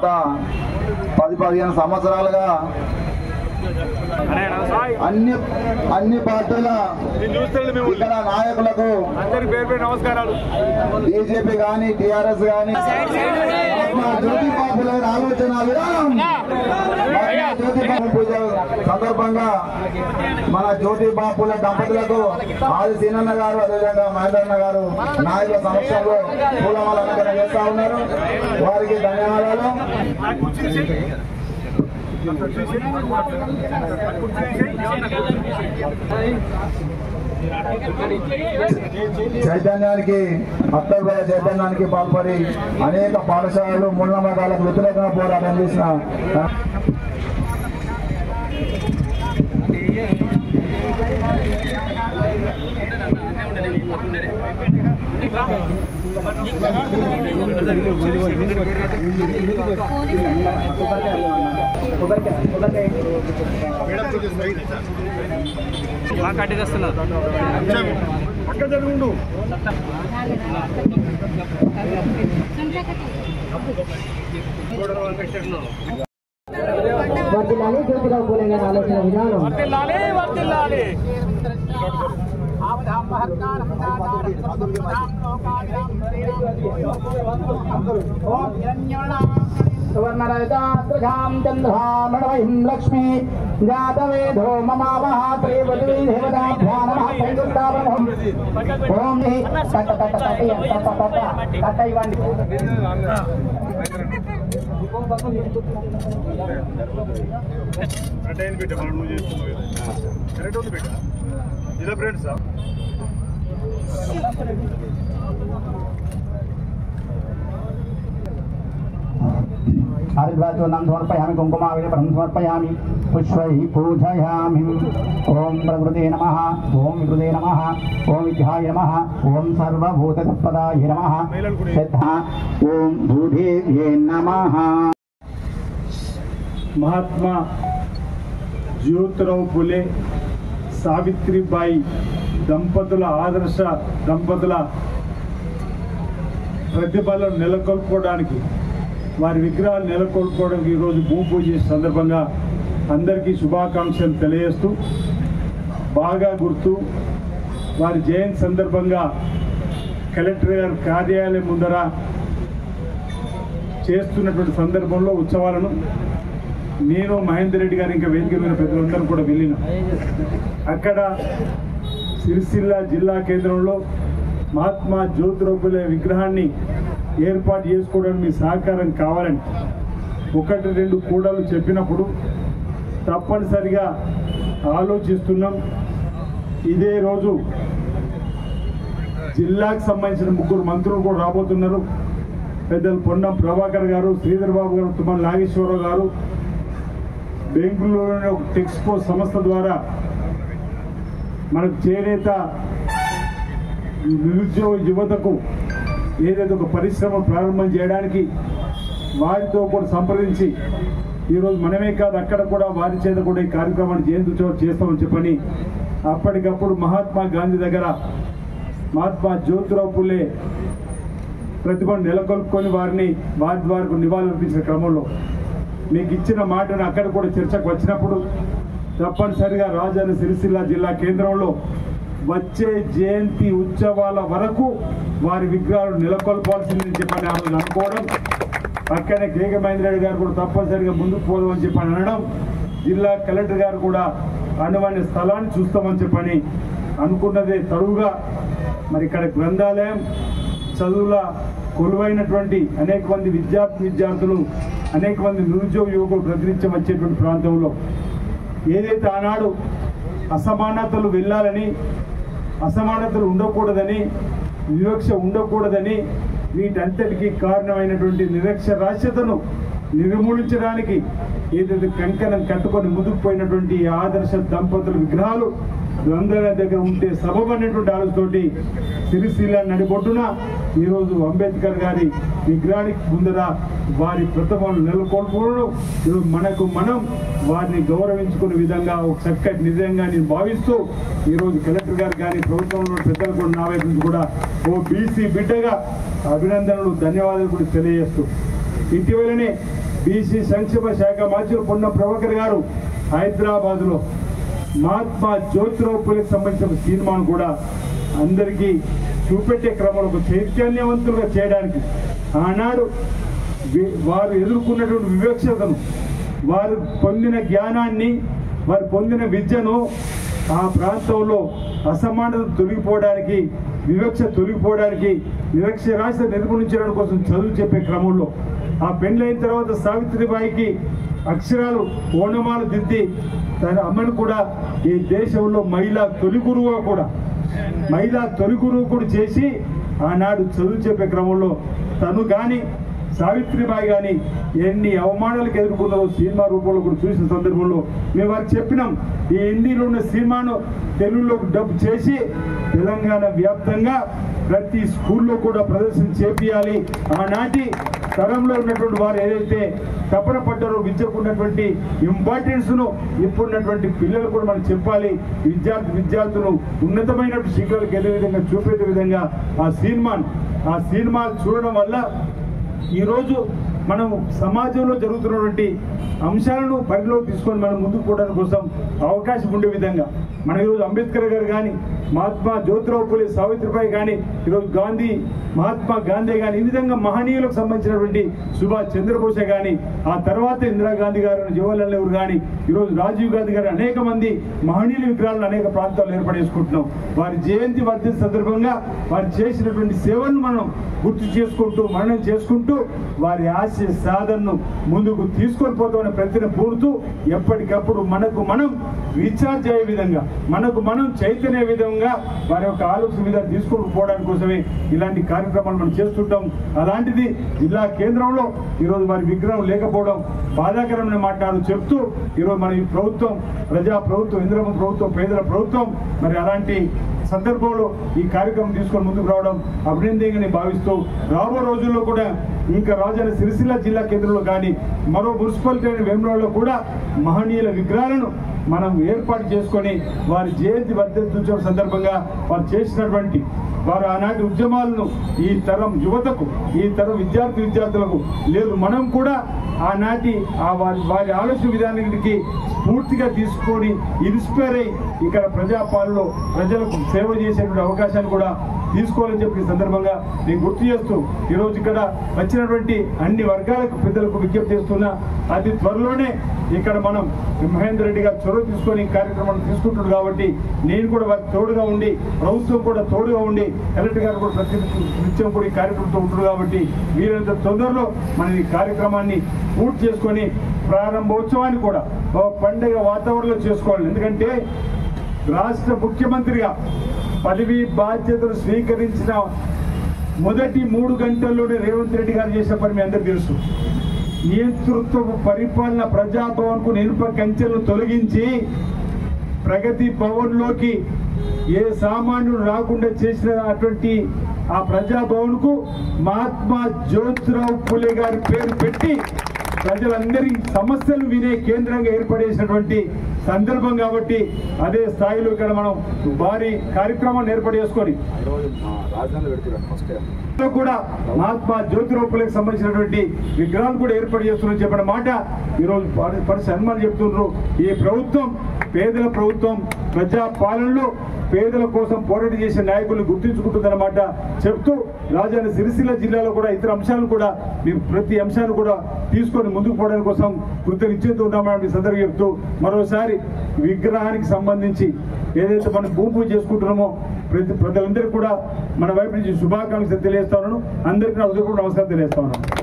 గత 10-15 సంవత్సరాలుగా అన్ని పార్టీల ఇక్కడ నాయకులకు నమస్కారాలు, బీజేపీ కానీ టీఆర్ఎస్ కానీ జ్యోతిబాపుల ఆలోచన విధానం జ్యోతిబాపు పూజ సందర్భంగా మన జ్యోతిబాపుల దంపతులకు ఆది సీనన్న గారు అదేవిధంగా మహేంద్రన్న గారు నాయకుల సమక్షంలో పూలమాల అలంకరణ చేస్తా ఉన్నారు. వారికి ధన్యవాదాలు. చైతన్యానికి అత్తర్వయ చైతన్యానికి పాల్పడి అనేక పాఠశాలలు మూఢనమ్మకాలకు వ్యతిరేకంగా పోరాటం చేసిన జ్యోతిరావు పూలే గారి ఆలోచన విధానం सुवर्णरजतास्त्रजां चन्द्रहामणमयीं लक्ष्मी जातवेदो ममावः देवताभ्यां नमः संयुक्तावनम् ओम हरिद्वाचूर्णं समर्पयामि कुङ्कुमाविलेपनं समर्पयामि पुष्पैः पूजयामि ओम प्रकृते नमः ओम विकृते नमः ओम विद्याय नमः ओम सर्वभूततत्पदाय नमः श्रद्धा ओम भूदेव्ये नमः। महात्मा ज्योतिराव फुले सावित्रीबाई దంపతుల ఆదర్శ దంపతుల ప్రతిభలను నెలకొల్పుకోవడానికి వారి విగ్రహాలు నెలకొల్పుకోవడానికి ఈరోజు భూమి పూజ చేసే సందర్భంగా అందరికీ శుభాకాంక్షలు తెలియజేస్తూ బాగా గుర్తు వారి జయంతి సందర్భంగా కలెక్టర్ గారి కార్యాలయం ముందర చేస్తున్నటువంటి సందర్భంలో ఉత్సవాలను నేను మహేందర్ రెడ్డి గారు ఇంకా వేదిక మీద పెద్దలందరూ కూడా వెళ్ళిన అక్కడ సిరిసిల్ల జిల్లా కేంద్రంలో మహాత్మా జ్యోతిరావు ఫులే విగ్రహాన్ని ఏర్పాటు చేసుకోవడానికి మీ సహకారం కావాలని 1-2 కూడలు చెప్పినప్పుడు తప్పనిసరిగా ఆలోచిస్తున్నాం. ఇదే రోజు జిల్లాకు సంబంధించిన 3 మంత్రులు కూడా రాబోతున్నారు. పెద్దలు పొన్నం ప్రభాకర్ గారు, శ్రీధర్ బాబు గారు, తుమ్మల నాగేశ్వరరావు గారు బెంగళూరులోని ఒక టెక్స్పో సంస్థ ద్వారా మనకు చేనేత నిరుద్యోగ యువతకు ఏదైతే ఒక పరిశ్రమ ప్రారంభం చేయడానికి వారితో కూడా సంప్రదించి ఈరోజు మనమే కాదు అక్కడ కూడా వారి చేత కూడా ఈ కార్యక్రమాన్ని చేస్తామని చెప్పని అప్పటికప్పుడు మహాత్మా గాంధీ దగ్గర మహాత్మా జ్యోతిరావు ఫులే ప్రతిభను నెలకొల్పుకొని వారి ద్వారా నివాళులర్పించిన క్రమంలో మీకు ఇచ్చిన మాటను అక్కడ కూడా చర్చకు వచ్చినప్పుడు తప్పనిసరిగా రాజధాని సిరిసిల్ల జిల్లా కేంద్రంలో వచ్చే జయంతి ఉత్సవాల వరకు వారి విగ్రహాలు నెలకొల్పాల్సిందని చెప్పని ఆమె అనుకోవడం, పక్కనే కేక మహేందర్ రెడ్డి గారు కూడా తప్పనిసరిగా ముందుకు పోదామని చెప్పని అనడం, జిల్లా కలెక్టర్ గారు కూడా అనువైన స్థలాన్ని చూస్తామని చెప్పని అనుకున్నదే తరువుగా మరి ఇక్కడ గ్రంథాలయం చదువుల కొలువైనటువంటి అనేక మంది విద్యార్థులు అనేక మంది నిరుద్యోగ యువకులు ప్రతినిత్యం వచ్చేటువంటి ప్రాంతంలో ఏదైతే ఆనాడు అసమానతలు వెళ్ళాలని, అసమానతలు ఉండకూడదని, వివక్ష ఉండకూడదని, వీటంతటికీ కారణమైనటువంటి నిరక్షరాస్యతను నిర్మూలించడానికి ఏదైతే కంకణం కట్టుకొని ముందుకు పోయినటువంటి ఆదర్శ దంపతుల విగ్రహాలు గ్రంథాలయం దగ్గర ఉంటే సబబనేటువంటి ఆలోచనతోటి సిరిసిల్ల నడిబొడ్డున ఈరోజు అంబేద్కర్ గారి విగ్రహానికి ముందర వారి ప్రతిభను నెలకొల్పడం మనకు మనం వారిని గౌరవించుకునే విధంగా ఒక చక్కటి నిజంగా నేను భావిస్తూ ఈరోజు కలెక్టర్ గారు కానీ ప్రభుత్వంలో పెద్దలు కూడా నా వైపు నుంచి కూడా ఓ బీసీ బిడ్డగా అభినందనలు ధన్యవాదాలు కూడా తెలియజేస్తూ ఇటీవలనే బీసీ సంక్షేమ శాఖ మంత్రి పొన్నం ప్రభాకర్ గారు హైదరాబాద్లో మహాత్మా జ్యోతిరావు పూలేకి సంబంధించిన సినిమాను కూడా అందరికీ చూపెట్టే క్రమంలో ఒక చైతన్యవంతులుగా చేయడానికి ఆనాడు వారు ఎదుర్కొన్నటువంటి వివక్షతను, వారు పొందిన జ్ఞానాన్ని, వారు పొందిన విద్యను ఆ ప్రాంతంలో అసమానత తొలగిపోవడానికి, వివక్ష తొలగిపోవడానికి, నిరక్షరాస్యత నిర్మూలించడం కోసం చదువు చెప్పే క్రమంలో ఆ పెళ్ళైన తర్వాత సావిత్రిబాయికి అక్షరాలు ఓనమాలు దిద్ది తన అమ్మను కూడా ఈ దేశంలో మహిళా తొలి గురువు కూడా చేసి ఆనాడు చదువు చెప్పే క్రమంలో తను కానీ సావిత్రిబాయి కానీ ఎన్ని అవమానాలకు ఎదుర్కొన్నారో సినిమా రూపంలో కూడా చూసిన సందర్భంలో మేము వారికి చెప్పినాం, ఈ హిందీలో ఉన్న సినిమాను తెలుగులోకి డబ్ చేసి తెలంగాణ వ్యాప్తంగా ప్రతి స్కూల్లో కూడా ప్రదర్శన చేపియాలి. ఆనాటి తరంలో ఉన్నటువంటి వారు ఏదైతే తపన పడ్డారో విద్యకు ఉన్నటువంటి ఇంపార్టెన్స్ను ఇప్పుడున్నటువంటి పిల్లలు కూడా మనం చెప్పాలి. విద్యార్థులు ఉన్నతమైనటువంటి శిఖరాలకు ఎదే విధంగా చూపే విధంగా ఆ సినిమా చూడడం వల్ల ఈరోజు మనం సమాజంలో జరుగుతున్నటువంటి అంశాలను పరిధిలో తీసుకొని మనం ముందుకు పోవడానికి కోసం అవకాశం ఉండే విధంగా మన ఈరోజు అంబేద్కర్ గారు కానీ, మహాత్మా జ్యోతిరావు పూలే, సావిత్రిబాయి కానీ, ఈరోజు మహాత్మా గాంధీ కానీ, ఈ విధంగా మహనీయులకు సంబంధించినటువంటి సుభాష్ చంద్రబోసే కానీ, ఆ తర్వాత ఇందిరాగాంధీ గారు, జవహర్లాల్ నెహ్రూ కానీ, ఈరోజు రాజీవ్ గాంధీ గారు, అనేక మంది మహనీయుల విగ్రహాలను అనేక ప్రాంతాల్లో ఏర్పడేసుకుంటున్నాం. వారి జయంతి వర్ధంతి సందర్భంగా వారు చేసినటువంటి సేవలను మనం గుర్తు చేసుకుంటూ, మననం చేసుకుంటూ వారి ఆశయ సాధనను ముందుకు తీసుకొని పోతామని ప్రతిన పూడుతూ ఎప్పటికప్పుడు మనకు మనం రీఛార్జ్ అయ్యే విధంగా, మనకు మనం చైతన్య విధంగా వారి యొక్క ఆలోచన విధానం తీసుకొని పోవడానికి కోసమే ఇలాంటి కార్యక్రమాలు మనం చేస్తుంటాం. అలాంటిది జిల్లా కేంద్రంలో ఈరోజు వారి విగ్రహం లేకపోవడం బాధాకరమైన మాట్లాడు చెప్తూ ఈరోజు మన ఈ ప్రభుత్వం ప్రజా ప్రభుత్వం, ఇందిరమ్మ ప్రభుత్వం, పేదల ప్రభుత్వం మరి అలాంటి సందర్భంలో ఈ కార్యక్రమం తీసుకొని ముందుకు రావడం అభినందనీయంగా భావిస్తూ రాబో రోజుల్లో కూడా ఇంకా రాజన్న సిరిసిల్ల జిల్లా కేంద్రంలో కానీ మరో మున్సిపాలిటీ అయిన వేములవాడలో కూడా మహనీయుల విగ్రహాలను మనం ఏర్పాటు చేసుకొని వారి జయంతి వర్ధంతి సందర్భంగా వారు చేసినటువంటి వారు ఆనాటి ఉద్యమాలను ఈ తరం యువతకు, ఈ తరం విద్యార్థులకు లేదు మనం కూడా ఆనాటి వారి ఆలోచన విధానానికి స్ఫూర్తిగా తీసుకొని ఇన్స్పైర్ అయ్యి ఇక్కడ ప్రజాపాలనలో ప్రజలకు సేవ చేసేటువంటి అవకాశాన్ని కూడా తీసుకోవాలని చెప్పి సందర్భంగా నేను గుర్తు చేస్తూ ఈరోజు ఇక్కడ వచ్చినటువంటి అన్ని వర్గాలకు పెద్దలకు విజ్ఞప్తి చేస్తున్నా, అతి త్వరలోనే ఇక్కడ మనం మహేందర్ రెడ్డి గారు చొరవ తీసుకొని కార్యక్రమాన్ని తీసుకుంటున్నారు కాబట్టి నేను కూడా వారికి తోడుగా ఉండి, ప్రభుత్వం కూడా తోడుగా ఉండి, కలెక్టర్ గారు కూడా ప్రతి నిత్యం కూడా ఈ కార్యక్రమంతో ఉంటున్నారు కాబట్టి వీరంత తొందరలో మనం ఈ కార్యక్రమాన్ని పూర్తి చేసుకొని ప్రారంభోత్సవాన్ని కూడా ఒక పండుగ వాతావరణంలో చేసుకోవాలి. ఎందుకంటే రాష్ట్ర ముఖ్యమంత్రిగా పదవి బాధ్యతలు స్వీకరించిన మొదటి 3 గంటల్లోనే రేవంత్ రెడ్డి గారు చేసిన పని మీ అందరికీ తెలుసు. నియంతృత్వ పరిపాలన ప్రజాభవన్కు ఇనుప కంచెలను తొలగించి ప్రగతి భవన్లోకి ఏ సామాన్యుడు రాకుండా చేసినటువంటి ఆ ప్రజాభవన్కు మహాత్మా జ్యోతిరావు పూలే గారి పేరు పెట్టి ప్రజలందరి సమస్యలు వినే కేంద్రంగా ఏర్పడేసినటువంటి సందర్భం కాబట్టి అదే స్థాయిలో ఇక్కడ మనం భారీ కార్యక్రమాన్ని ఏర్పాటు చేసుకొని కూడా మహాత్మా జ్యోతిరావు పూలేకి సంబంధించినటువంటి విగ్రహాలు కూడా ఏర్పాటు చేస్తున్నారని చెప్పిన మాట ఈరోజు సన్మానం చెప్తున్నారు. ఈ ప్రభుత్వం పేదల ప్రభుత్వం, ప్రజా పాలనలో పేదల కోసం పోరాటం చేసే నాయకులను గుర్తించుకుంటుందన్నమాట చెప్తూ రాజన్న సిరిసిల్ల జిల్లాలో కూడా ఇతర అంశాలను కూడా మేము ప్రతి అంశాన్ని కూడా తీసుకొని ముందుకు పోవడానికి కోసం కృతజ్ఞతతో ఉన్నామని సందర్భంగా చెప్తూ మరోసారి విగ్రహానికి సంబంధించి ఏదైతే మనం భూమి పూజ చేసుకుంటున్నామో ప్రజలందరికీ కూడా మన వైపు నుంచి శుభాకాంక్షలు తెలియజేస్తా ఉన్నాను. అందరికీ నా హృదయపూర్వక నమస్కారం తెలియజేస్తా ఉన్నాను.